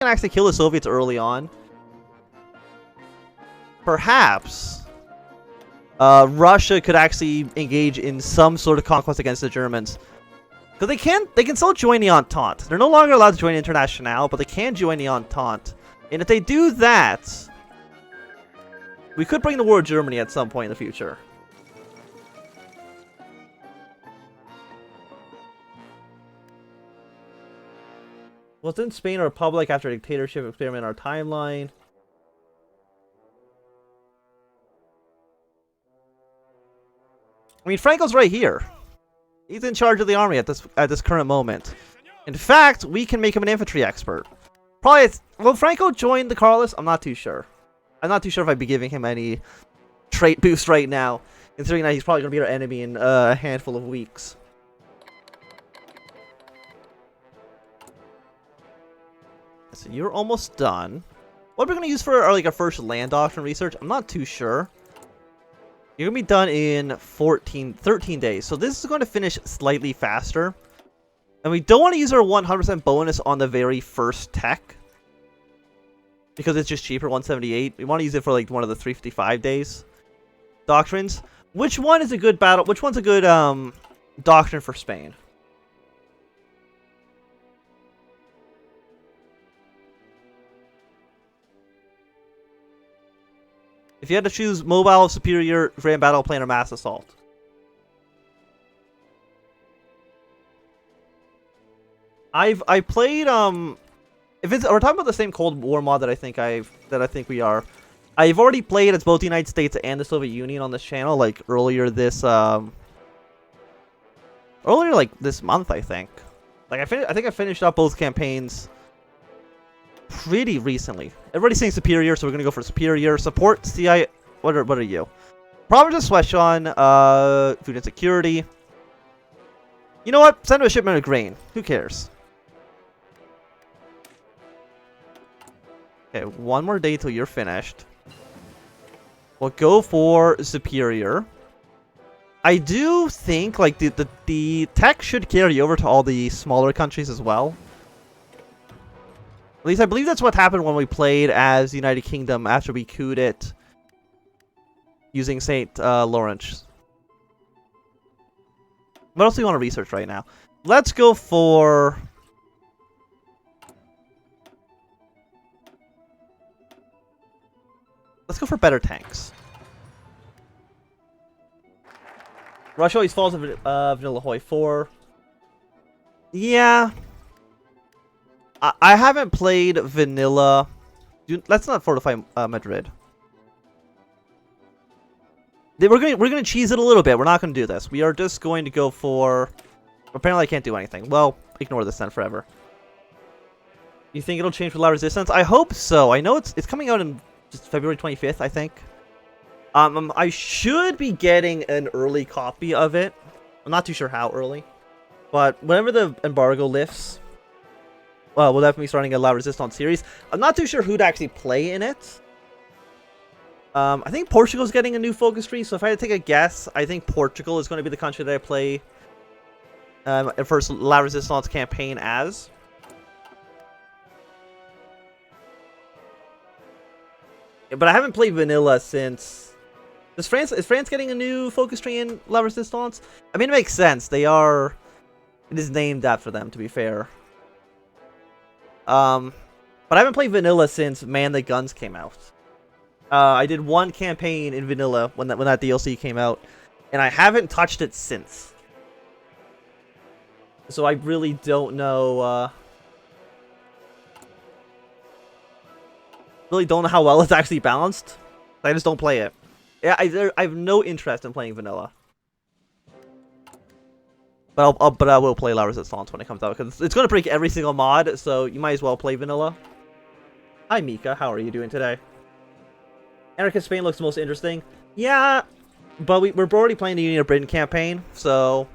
can actually kill the Soviets early on, perhaps Russia could actually engage in some sort of conquest against the Germans. Because they can still join the Entente. They're no longer allowed to join Internationale, but they can join the Entente. And if they do that, we could bring the war to Germany at some point in the future. Wasn't Spain a republic after a dictatorship experiment in our timeline? I mean, Franco's right here. He's in charge of the army at this current moment. In fact, we can make him an infantry expert. Probably, will Franco join the Carlists? I'm not too sure. I'm not too sure if I'd be giving him any trait boost right now, considering that he's probably going to be our enemy in a handful of weeks. So you're almost done. What are we going to use for our first land doctrine research? I'm not too sure. You're going to be done in 13 days. So this is going to finish slightly faster. And we don't want to use our 100% bonus on the very first tech, because it's just cheaper, 178. We want to use it for like one of the 355 days doctrines. Which one is a good battle? Which one's a good doctrine for Spain? If you had to choose mobile, superior, grand battle plan, or mass assault. I played if it's we're talking about the same Cold War mod that I think we are. I've already played as both the United States and the Soviet Union on this channel, like earlier this month, I think. Like I think I finished up both campaigns pretty recently. Everybody's saying superior, so we're gonna go for superior. Support CI. What are you? Province of Swechon, food insecurity. You know what? Send him a shipment of grain. Who cares? Okay, one more day till you're finished. We'll go for superior. I do think like the tech should carry over to all the smaller countries as well. At least I believe that's what happened when we played as the United Kingdom after we couped it using St. Lawrence. What else do you want to research right now? Let's go for... Let's go for better tanks. Russia always falls in vanilla HOI4. Yeah. I haven't played vanilla. Let's not fortify Madrid. We're gonna cheese it a little bit. We're not gonna do this. We are just going to go for... Apparently I can't do anything. Well, ignore this then forever. You think it'll change with La Resistance? I hope so. I know it's coming out in just February 25th, I think. I should be getting an early copy of it. I'm not too sure how early. But whenever the embargo lifts, well, we'll definitely be starting a La Resistance series. I'm not too sure who'd actually play in it. I think Portugal's getting a new focus tree, so if I had to take a guess, I think Portugal is going to be the country that I play first La Resistance campaign as. But I haven't played vanilla since... Is France getting a new focus tree in La Resistance? I mean, it makes sense. They are... It is named after them, to be fair. But I haven't played vanilla since Man the Guns came out. I did one campaign in vanilla when that DLC came out, and I haven't touched it since. So I really don't know. Really don't know how well it's actually balanced. I just don't play it. Yeah, I have no interest in playing vanilla. But I will play La Resistance when it comes out, because it's going to break every single mod, so you might as well play vanilla. Hi Mika, how are you doing today? Anarchist Spain looks the most interesting. Yeah, but we're already playing the Union of Britain campaign, so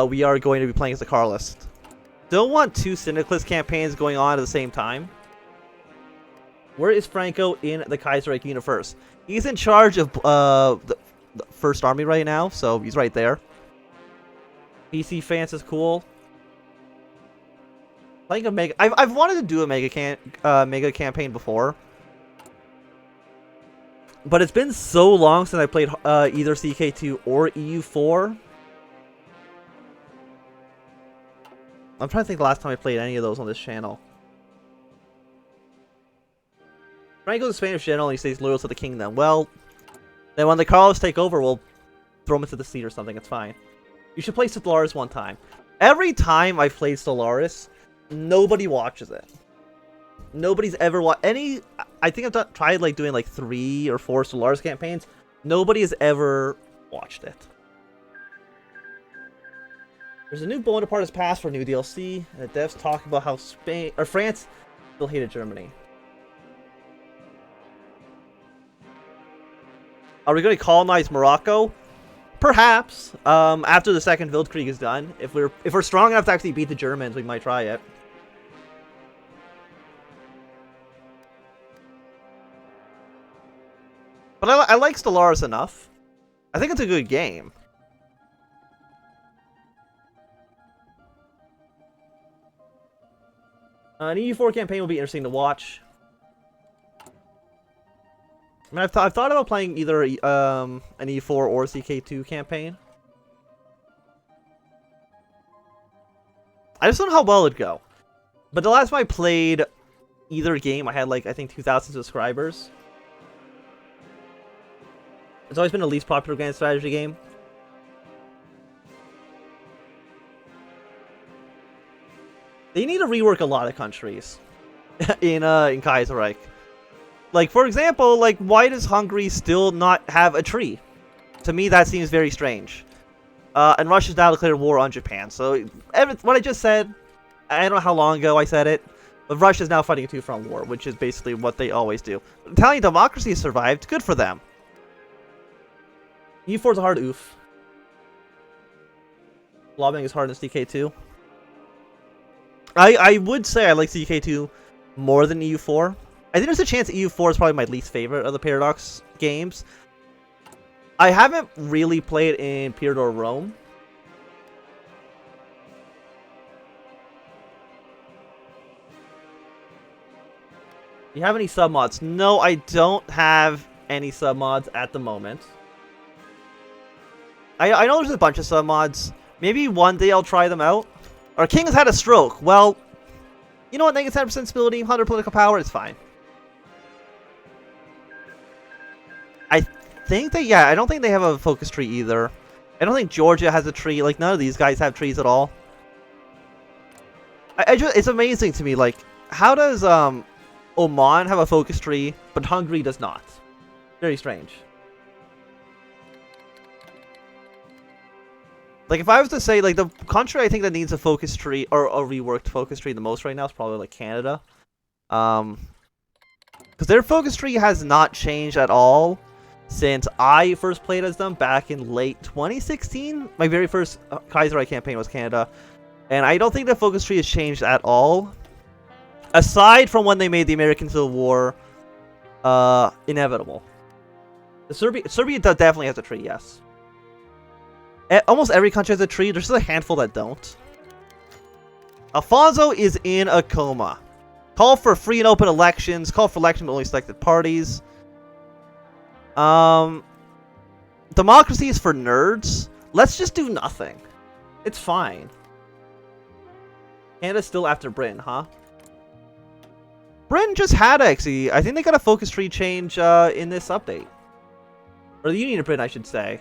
we are going to be playing as the Carlist. Don't want two Syndicalist campaigns going on at the same time. Where is Franco in the Kaiserreich universe? He's in charge of the First Army right now, so he's right there. PC France is cool. Playing a mega, I've wanted to do a mega campaign before, but it's been so long since I played either CK2 or EU4. I'm trying to think the last time I played any of those on this channel. Franco's a Spanish general and he stays loyal to the kingdom. Well, then when the Carlists take over, we'll throw him into the sea or something. It's fine. You should play Stellaris one time. Every time I've played Stellaris, nobody watches it. Nobody's ever watched any. I think I've tried like doing like 3 or 4 Stellaris campaigns. Nobody has ever watched it. There's a new Bonapartist pass for new DLC, and the devs talk about how Spain or France still hated Germany. Are we going to colonize Morocco? Perhaps. After the second Weltkrieg is done, if we're strong enough to actually beat the Germans, we might try it. But I like Stellaris enough. I think it's a good game. An EU4 campaign will be interesting to watch. I mean, I've thought about playing either an E4 or CK2 campaign. I just don't know how well it'd go. But the last time I played either game, I had like, I think 2,000 subscribers. It's always been the least popular grand strategy game. They need to rework a lot of countries in Kaiserreich. Like, for example, like, why does Hungary still not have a tree? To me, that seems very strange. And Russia's now declared war on Japan. So, what I just said, I don't know how long ago I said it, but Russia's now fighting a two-front war, which is basically what they always do. Italian democracy has survived. Good for them. EU4's a hard oof. Lobbying is hard in CK2. I would say I like CK2 more than EU4. I think there's a chance EU4 is probably my least favorite of the Paradox games. I haven't really played in Imperial Rome. Do you have any submods? No, I don't have any submods at the moment. I know there's a bunch of submods. Maybe one day I'll try them out. Our king has had a stroke. Well, you know what? Negative 10% stability, 100 political power, it's fine. I think that, yeah, I don't think they have a focus tree either. I don't think Georgia has a tree. Like, none of these guys have trees at all. It's amazing to me, like, how does Oman have a focus tree, but Hungary does not? Very strange. Like, if I was to say, like, the country I think that needs a focus tree, or a reworked focus tree the most right now is probably, like, Canada. Because their focus tree has not changed at all since I first played as them back in late 2016. My very first Kaiserreich campaign was Canada. And I don't think the focus tree has changed at all. Aside from when they made the American Civil War inevitable. Serbia definitely has a tree, yes. Almost every country has a tree. There's just a handful that don't. Alfonso is in a coma. Call for free and open elections. Call for elections with only selected parties. Democracy is for nerds. Let's just do nothing. It's fine. Canada's still after Britain, huh? Britain just had, actually. I think they got a focus tree change in this update. Or the Union of Britain, I should say.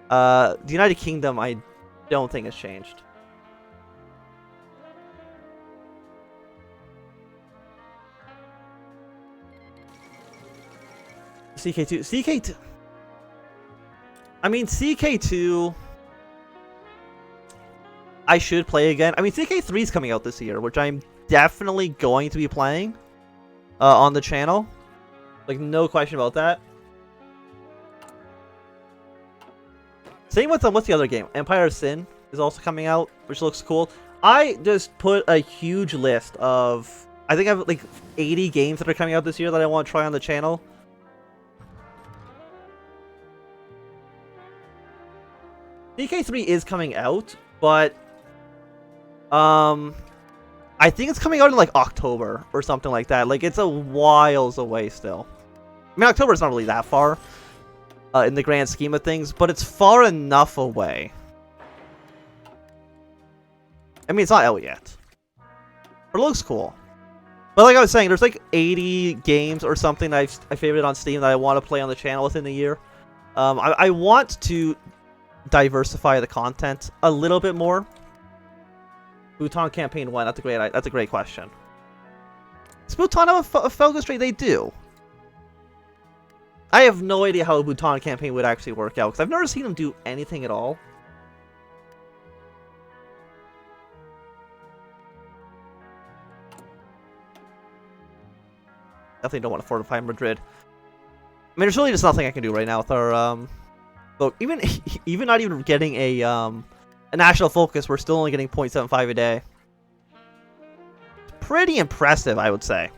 The United Kingdom, I don't think has changed. CK2. CK2. I mean, CK2. I should play again. I mean, CK3 is coming out this year, which I'm definitely going to be playing on the channel. Like, no question about that. Same with what's the other game? Empire of Sin is also coming out, which looks cool. I just put a huge list of, I think I have like 80 games that are coming out this year that I want to try on the channel. DK3 is coming out, but I think it's coming out in like October or something like that. Like, it's a whiles away still. I mean, October is not really that far in the grand scheme of things, but it's far enough away. I mean, it's not out yet. But it looks cool. But like I was saying, there's like 80 games or something that I favorited on Steam that I want to play on the channel within the year. I want to diversify the content a little bit more. Bhutan Campaign 1, that's a great question. Does Bhutan have a focus rate? They do. I have no idea how a Bhutan campaign would actually work out, because I've never seen them do anything at all. Definitely don't want to fortify Madrid. I mean, there's really just nothing I can do right now with our, Look, even not even getting a national focus, we're still only getting 0.75 a day. Pretty impressive, I would say.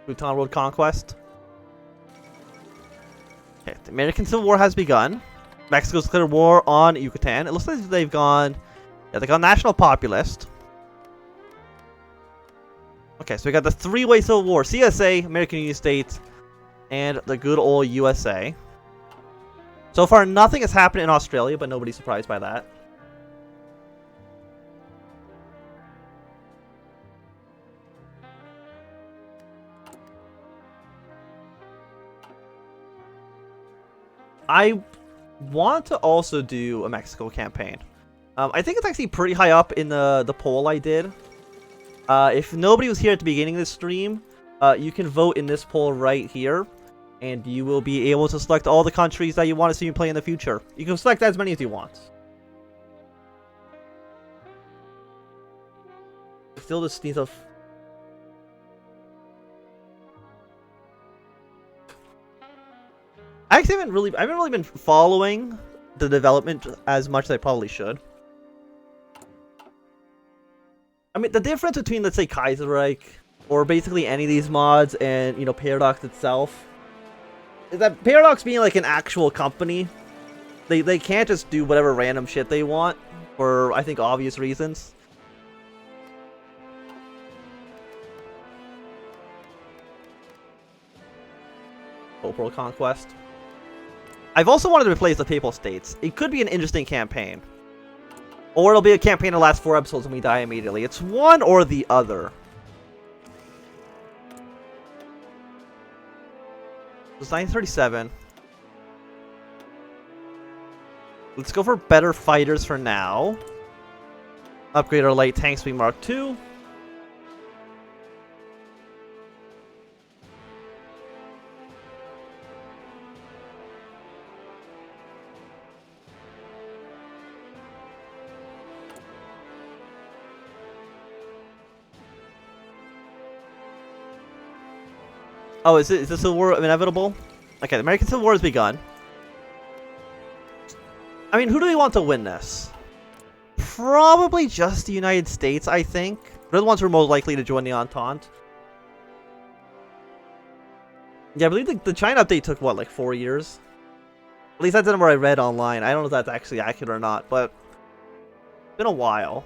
Bhutan World Conquest. Okay, the American Civil War has begun. Mexico's declared war on Yucatan. It looks like they've gone... Yeah, they got National Populist. Okay, so we got the three-way Civil War. CSA, American Union States, and the good old USA. So far, nothing has happened in Australia, but nobody's surprised by that. I want to also do a Mexico campaign. I think it's actually pretty high up in the poll I did. If nobody was here at the beginning of the stream, you can vote in this poll right here, and you will be able to select all the countries that you want to see me play in the future. You can select as many as you want. Still just needs a... I actually haven't really been following the development as much as I probably should. I mean, the difference between, let's say, Kaiserreich, or basically any of these mods, and, you know, Paradox itself, is that Paradox being, like, an actual company, they can't just do whatever random shit they want, for, I think, obvious reasons. Pope World Conquest. I've also wanted to replace the Papal States. It could be an interesting campaign. Or it'll be a campaign that lasts 4 episodes and we die immediately. It's one or the other. It's 937. Let's go for better fighters for now. Upgrade our light tanks to Mark II. Oh, is this Civil War inevitable? Okay, the American Civil War has begun. I mean, who do we want to win this? Probably just the United States, I think. They're the ones who are most likely to join the Entente. Yeah, I believe the China update took, what, like 4 years? At least that's the number I read online. I don't know if that's actually accurate or not, but it's been a while.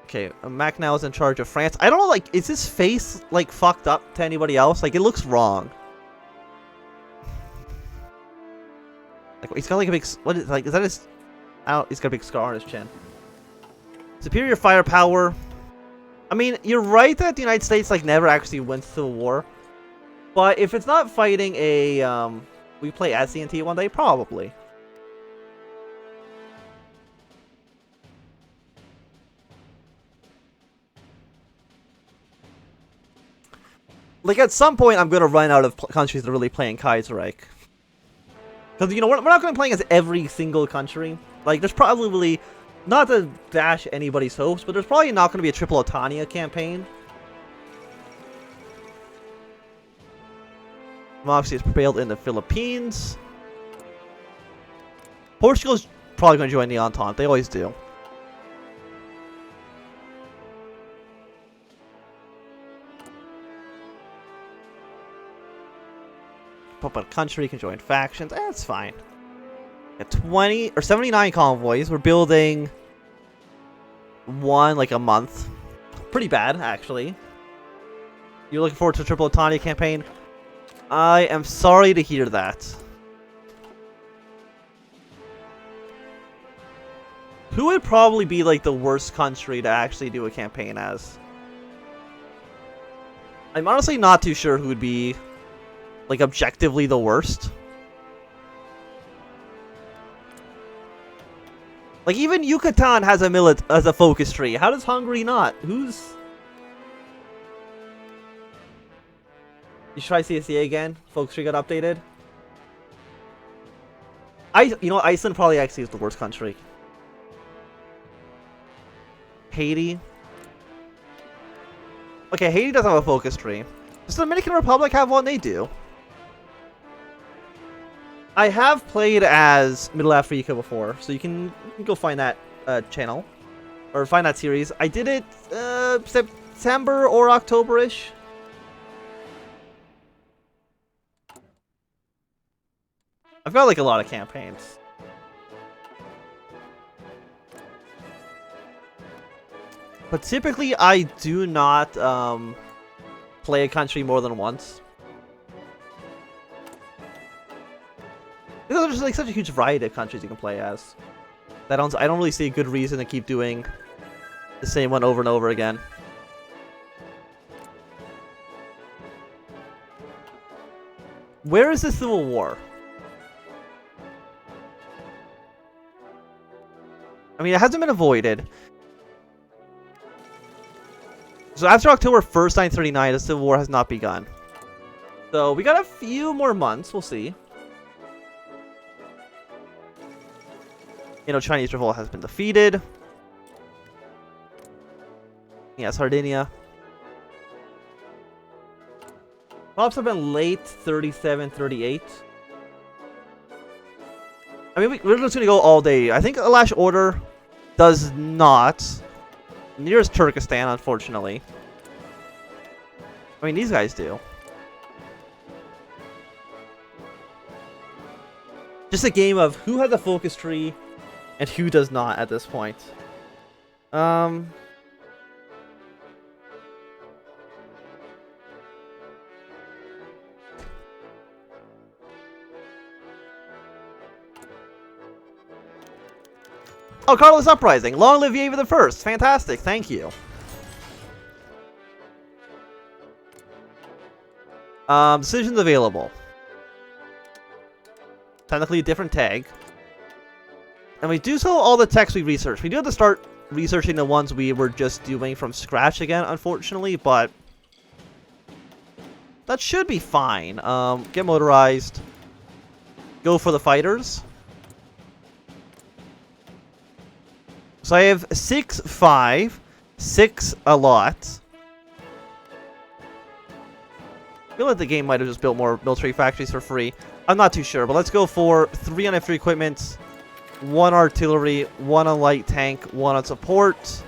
Okay, Mac now is in charge of France. I don't know, like, is his face, like, fucked up to anybody else? Like, it looks wrong. Like, he's got, like, a big... What is, like, is that his... Oh, he's got a big scar on his chin. Superior firepower. I mean, you're right that the United States, like, never actually wins Civil War. But if it's not fighting a, we play as CNT one day, probably. Like, at some point, I'm going to run out of countries that are really playing Kaiserreich. Because, you know, we're not going to be playing as every single country. Like, there's probably, not to dash anybody's hopes, but there's probably not going to be a Triple Otania campaign. Obviously, it's prevailed in the Philippines. Portugal's probably going to join the Entente. They always do. Pop a country, can join factions. That's fine. 20 or 79 convoys. We're building one like a month. Pretty bad, actually. You're looking forward to a Triple Otania campaign? I am sorry to hear that. Who would probably be like the worst country to actually do a campaign as? I'm honestly not too sure who would be like objectively the worst. Like even Yucatan has a focus tree. How does Hungary not? Who's... You should try CSA again. Focus tree got updated. You know, Iceland probably actually is the worst country. Haiti. Okay, Haiti doesn't have a focus tree. Does the Dominican Republic have one? They do. I have played as Middle Africa before, so you can go find that channel. Or find that series. I did it September or October-ish. I've got like a lot of campaigns. But typically I do not play a country more than once. Because there's like such a huge variety of countries you can play as. I don't really see a good reason to keep doing the same one over and over again. Where is the Civil War? I mean, it hasn't been avoided. So after October 1st, 1939, the Civil War has not begun. So we got a few more months. We'll see. You know, Chinese revolt has been defeated. Yeah, Sardinia. Pops have been late 37, 38. I mean, we're just gonna go all day. I think Alash Order does not. Nearest Turkestan, unfortunately. I mean, these guys do. Just a game of who has a focus tree and who does not at this point. Oh, Carlos Uprising. Long live Yeva the First. Fantastic. Thank you. Decisions available. Technically a different tag. And we do sell all the texts we researched. We do have to start researching the ones we were just doing from scratch again, unfortunately, but that should be fine. Get motorized. Go for the fighters. So I have 6, 5, 6 a lot. I feel like the game might have just built more military factories for free. I'm not too sure, but let's go for 3 on infantry equipment, 1 artillery, 1 on light tank, 1 on support.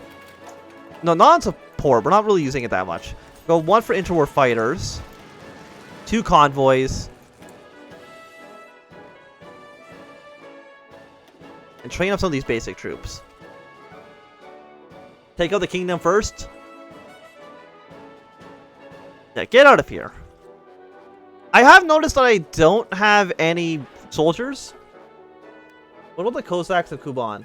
No, not on support. We're not really using it that much. Go 1 for interwar fighters, 2 convoys, and train up some of these basic troops. Take out the kingdom first. Yeah, get out of here. I have noticed that I don't have any soldiers. What about the Cossacks of Kuban?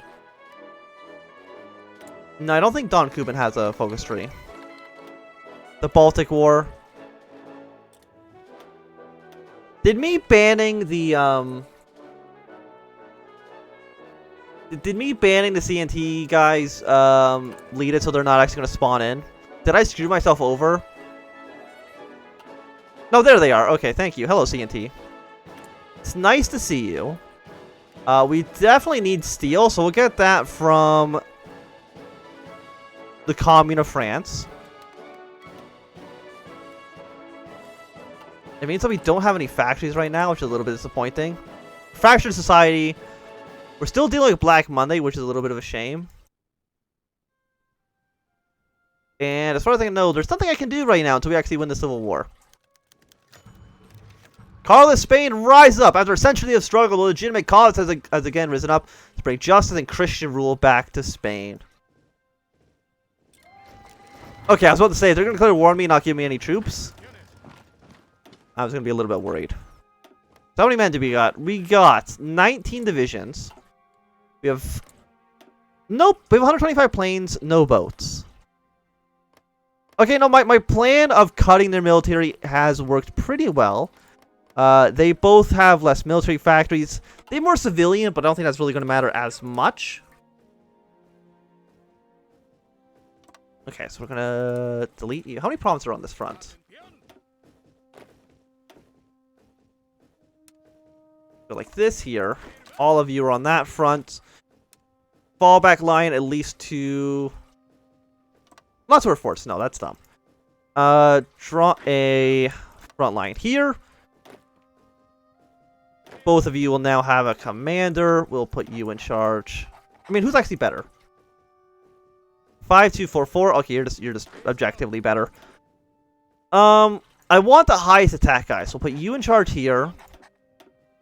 No, I don't think Don Kuban has a focus tree. The Baltic War. Did me banning the Did me banning the CNT guys lead it so they're not actually going to spawn in? Did I screw myself over? No, there they are. Okay, thank you. Hello, CNT. It's nice to see you. We definitely need steel, so we'll get that from the Commune of France. It means that we don't have any factories right now, which is a little bit disappointing. Fractured society. We're still dealing with Black Monday, which is a little bit of a shame. And as far as I know, there's nothing I can do right now until we actually win the Civil War. Carlist Spain, rise up! After a century of struggle, the legitimate cause has again risen up to bring justice and Christian rule back to Spain. Okay, I was about to say, if they're going to declare war on me and not give me any troops, I was going to be a little bit worried. So how many men do we got? We got 19 divisions. We have... Nope, we have 125 planes, no boats. Okay, no, my plan of cutting their military has worked pretty well. They both have less military factories. They're more civilian, but I don't think that's really going to matter as much. Okay, so we're going to delete you. How many provinces are on this front? Go like this here. All of you are on that front. Fallback line at least to... Not to our forts. No, that's dumb. Draw a front line here. Both of you will now have a commander. We'll put you in charge. I mean, who's actually better? 5244. Okay, you're just objectively better. I want the highest attack guy, so we'll put you in charge here.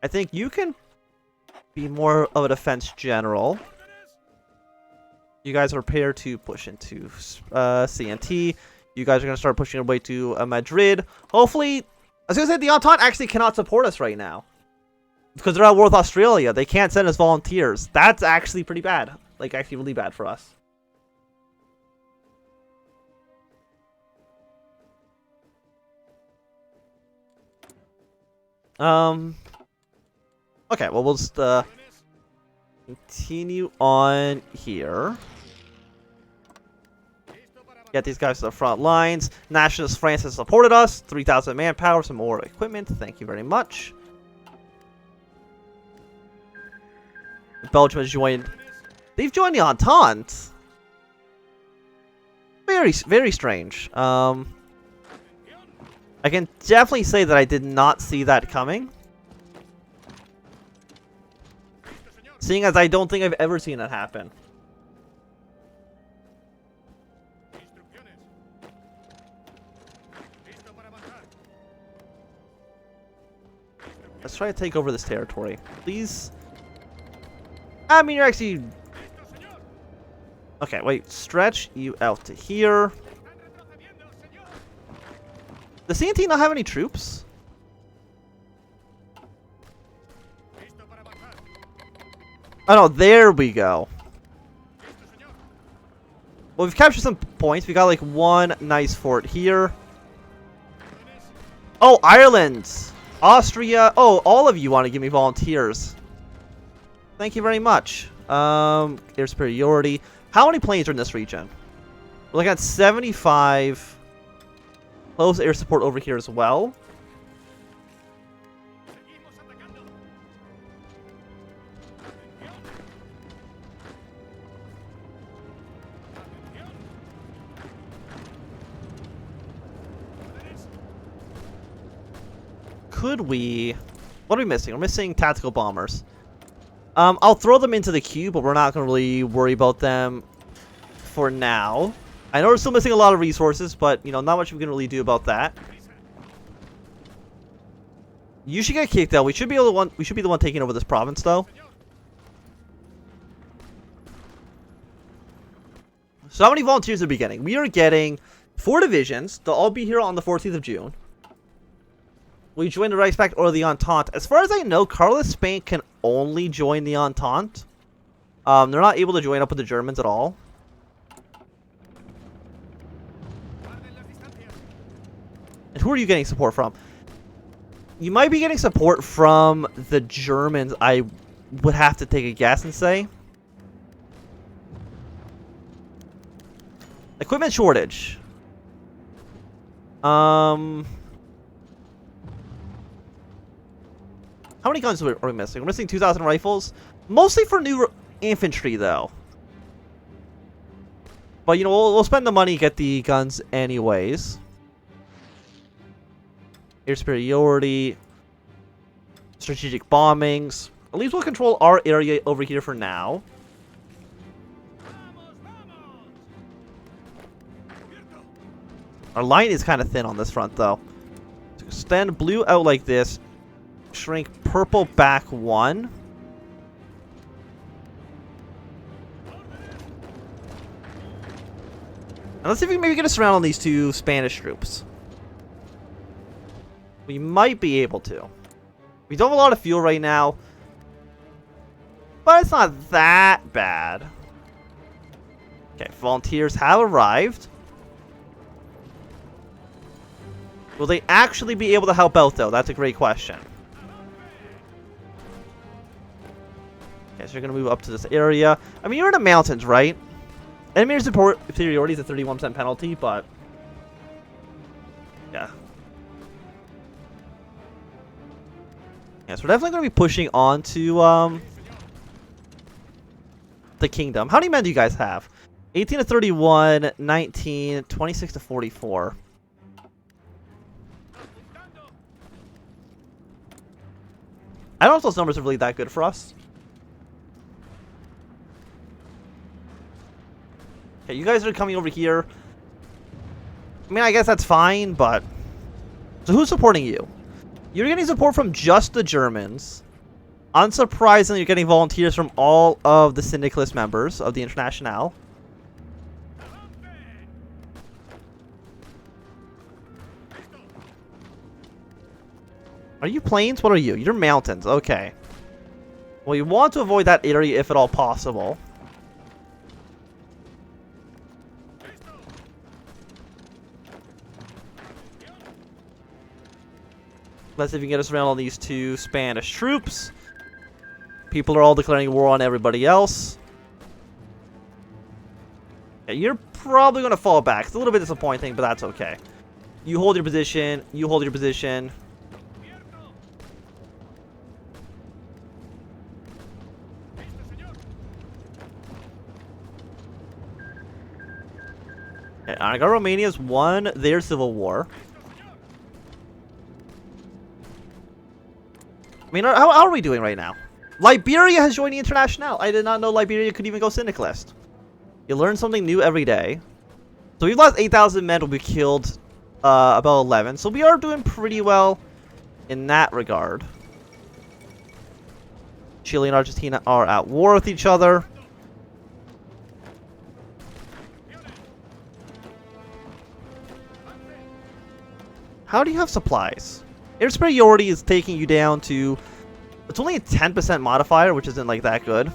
I think you can be more of a defense general. You guys are prepared to push into CNT. You guys are going to start pushing your way to Madrid. Hopefully, I was going to say the Entente actually cannot support us right now. Because they're at war with Australia. They can't send us volunteers. That's actually pretty bad. Like, actually really bad for us. Okay, well, we'll just continue on here. Get these guys to the front lines. Nationalist France has supported us. 3,000 manpower, some more equipment. Thank you very much. Belgium has joined. They've joined the Entente. Very, very strange. I can definitely say that I did not see that coming. Seeing as I don't think I've ever seen it happen. Let's try to take over this territory. Please. I mean, you're actually... Okay, wait. Stretch you out to here. Does CNT not have any troops? Oh no, there we go. Well, we've captured some points. We got like one nice fort here. Oh, Ireland! Austria! Oh, all of you want to give me volunteers. Thank you very much. Air superiority. How many planes are in this region? We're looking at 75. Close air support over here as well. Could we... What are we missing? We're missing tactical bombers. I'll throw them into the queue, but we're not going to really worry about them for now. I know we're still missing a lot of resources, but, you know, not much we can really do about that. You should get kicked out. We should be able to we should be the one taking over this province, though. So how many volunteers are we getting? We are getting 4 divisions. They'll all be here on the 14th of June. We join the Reichspakt or the Entente. As far as I know, Carlist Spain can only join the Entente. They're not able to join up with the Germans at all. And who are you getting support from? You might be getting support from the Germans, I would have to take a guess and say. Equipment shortage. How many guns are we missing? We're missing 2,000 rifles. Mostly for new infantry, though. But, you know, we'll spend the money to get the guns anyways. Air superiority. Strategic bombings. At least we'll control our area over here for now. Our line is kind of thin on this front, though. So extend blue out like this. shrink purple back 1. And let's see if we can maybe get a surround on these 2 Spanish troops. We might be able to. We don't have a lot of fuel right now, but it's not that bad. Okay, volunteers have arrived. Will they actually be able to help out, though? That's a great question. Okay, so you're going to move up to this area. I mean, you're in the mountains, right? Enemy support superiority is a 31% penalty, but... yeah. Yeah, so we're definitely going to be pushing on to, the kingdom. How many men do you guys have? 18 to 31, 19, 26 to 44. I don't know if those numbers are really that good for us. Okay, you guys are coming over here. I mean, I guess that's fine, but... so who's supporting you? You're getting support from just the Germans. Unsurprisingly, you're getting volunteers from all of the Syndicalist members of the Internationale. Are you plains? What are you? You're mountains. Okay. Well, you want to avoid that area if at all possible. Let's see if we can get us around on these 2 Spanish troops. People are all declaring war on everybody else. Yeah, you're probably going to fall back. It's a little bit disappointing, but that's okay. You hold your position. You hold your position. Okay, I got Romania's won their civil war. I mean, how are we doing right now? Liberia has joined the Internationale. I did not know Liberia could even go Syndicalist. You learn something new every day. So we've lost 8,000 men, but we killed about 11. So we are doing pretty well in that regard. Chile and Argentina are at war with each other. How do you have supplies? Air superiority is taking you down to... it's only a 10% modifier, which isn't like that good.